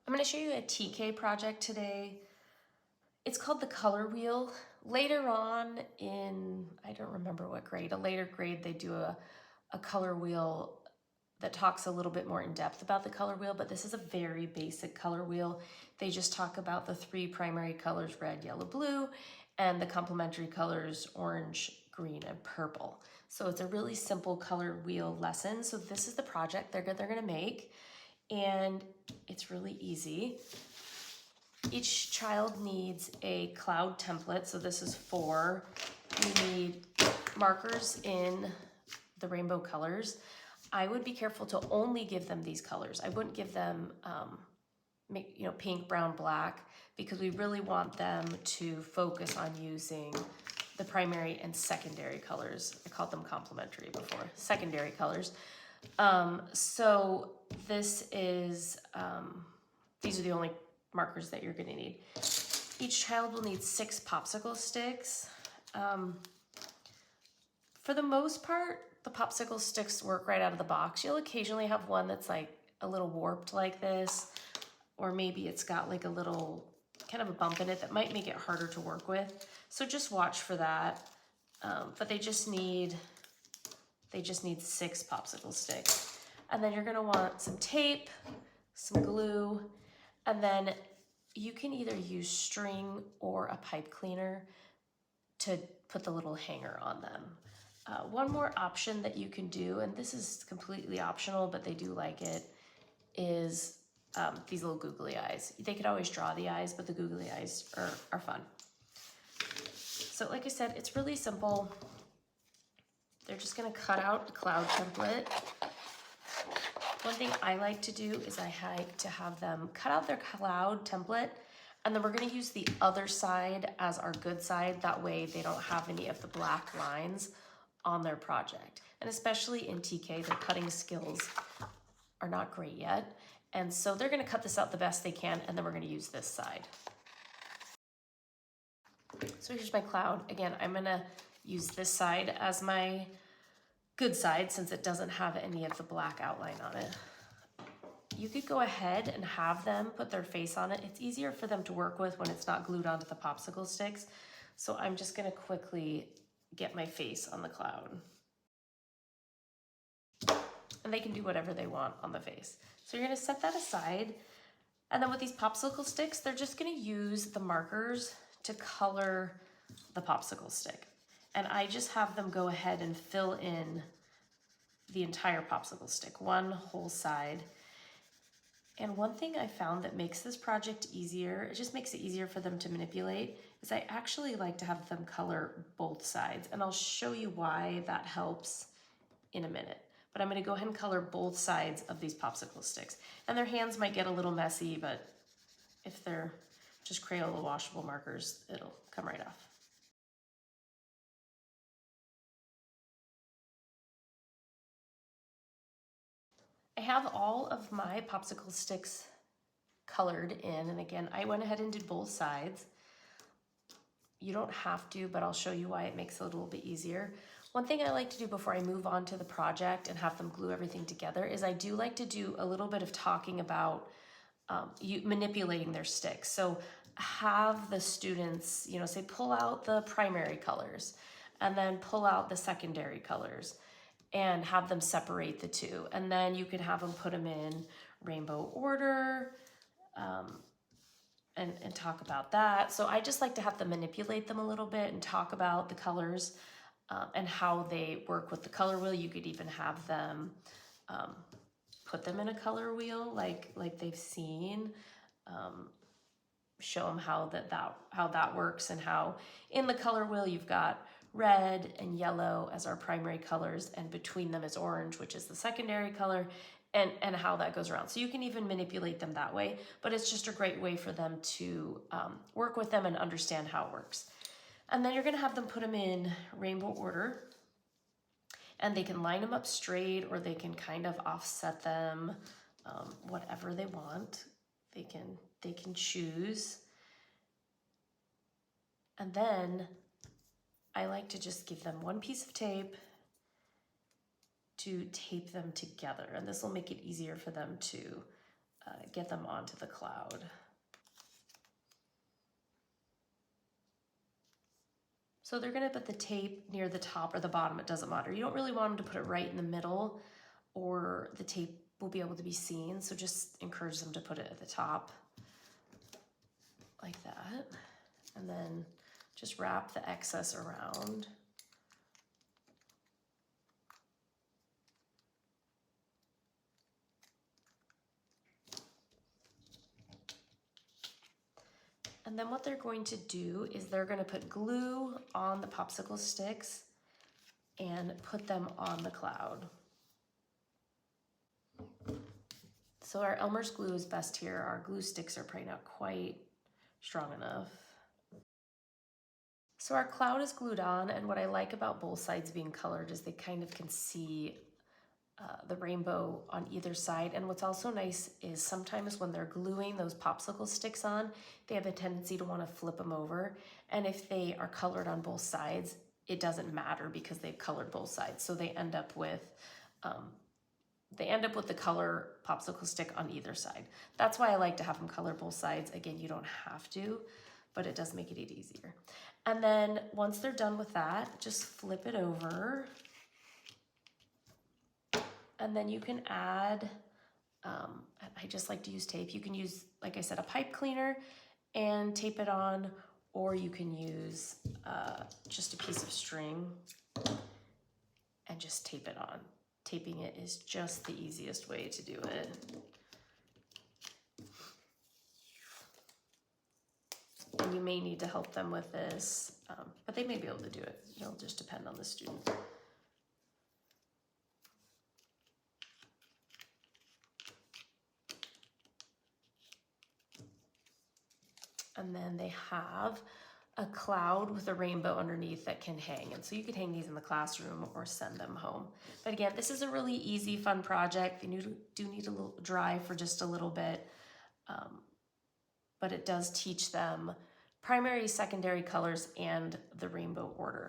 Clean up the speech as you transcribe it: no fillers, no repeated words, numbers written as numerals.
I'm going to show you a TK project today. It's called the color wheel. Later on in, I don't remember what grade, a later grade, they do a color wheel that talks a little bit more in depth about the color wheel, but this is a very basic color wheel. They just talk about the three primary colors, red, yellow, blue, and the complementary colors, orange, green, and purple. So it's a really simple color wheel lesson. So this is the project they're gonna make, and it's really easy. Each child needs a cloud template, so this is 4. You need markers in the rainbow colors. I would be careful to only give them these colors. I wouldn't give them pink, brown, black, because we really want them to focus on using the primary and secondary colors. I called them complementary before, secondary colors. So this is, these are the only markers that you're gonna need. Each child will need 6 popsicle sticks. For the most part, the popsicle sticks work right out of the box. You'll occasionally have one that's like a little warped like this, or maybe it's got like a little kind of a bump in it that might make it harder to work with. So just watch for that. But they just need 6 popsicle sticks. And then you're gonna want some tape, some glue, and then you can either use string or a pipe cleaner to put the little hanger on them. One more option that you can do, and this is completely optional, but they do like it, is these little googly eyes. They could always draw the eyes, but the googly eyes are fun. So like I said, it's really simple. They're just gonna cut out a cloud template. One thing I like to do is I like to have them cut out their cloud template, and then we're gonna use the other side as our good side. That way they don't have any of the black lines on their project. And especially in TK, their cutting skills are not great yet. And so they're gonna cut this out the best they can, and then we're gonna use this side. So here's my cloud. Again, I'm gonna use this side as my good side since it doesn't have any of the black outline on it. You could go ahead and have them put their face on it. It's easier for them to work with when it's not glued onto the popsicle sticks. So I'm just gonna quickly get my face on the cloud. And they can do whatever they want on the face. So you're gonna set that aside. And then with these popsicle sticks, they're just gonna use the markers to color the popsicle stick. And I just have them go ahead and fill in the entire popsicle stick, one whole side. And one thing I found that makes this project easier, it just makes it easier for them to manipulate, is I actually like to have them color both sides. And I'll show you why that helps in a minute. But I'm gonna go ahead and color both sides of these popsicle sticks. And their hands might get a little messy, but if they're just Crayola washable markers, it'll come right off. I have all of my popsicle sticks colored in, and again, I went ahead and did both sides. You don't have to, but I'll show you why it makes it a little bit easier. One thing I like to do before I move on to the project and have them glue everything together is I do like to do a little bit of talking about manipulating their sticks. So have the students, say pull out the primary colors and then pull out the secondary colors and have them separate the two. And then you can have them put them in rainbow order and talk about that. So I just like to have them manipulate them a little bit and talk about the colors and how they work with the color wheel. You could even have them put them in a color wheel like they've seen. Show them how that works, and how in the color wheel you've got red and yellow as our primary colors, and between them is orange, which is the secondary color, and how that goes around. So you can even manipulate them that way, but it's just a great way for them to work with them and understand how it works. And then you're gonna have them put them in rainbow order, and they can line them up straight, or they can kind of offset them, whatever they want. They can choose. And then I like to just give them one piece of tape to tape them together. And this will make it easier for them to get them onto the cloud. So they're gonna put the tape near the top or the bottom, it doesn't matter. You don't really want them to put it right in the middle or the tape will be able to be seen. So just encourage them to put it at the top like that. And then just wrap the excess around. And then what they're going to do is they're going to put glue on the popsicle sticks and put them on the cloud. So our Elmer's glue is best here. Our glue sticks are probably not quite strong enough. So our cloud is glued on, and what I like about both sides being colored is they kind of can see the rainbow on either side. And what's also nice is sometimes when they're gluing those popsicle sticks on, they have a tendency to want to flip them over. And if they are colored on both sides, it doesn't matter because they've colored both sides. So they end up with the color popsicle stick on either side. That's why I like to have them color both sides. Again, you don't have to, but it does make it easier. And then once they're done with that, just flip it over. And then you can add, I just like to use tape. You can use, like I said, a pipe cleaner and tape it on, or you can use just a piece of string and just tape it on. Taping it is just the easiest way to do it. And you may need to help them with this, but they may be able to do it. It'll just depend on the student. And then they have a cloud with a rainbow underneath that can hang. And so you could hang these in the classroom or send them home. But again, this is a really easy, fun project. They do need a little dry for just a little bit, but it does teach them primary, secondary colors and the rainbow order.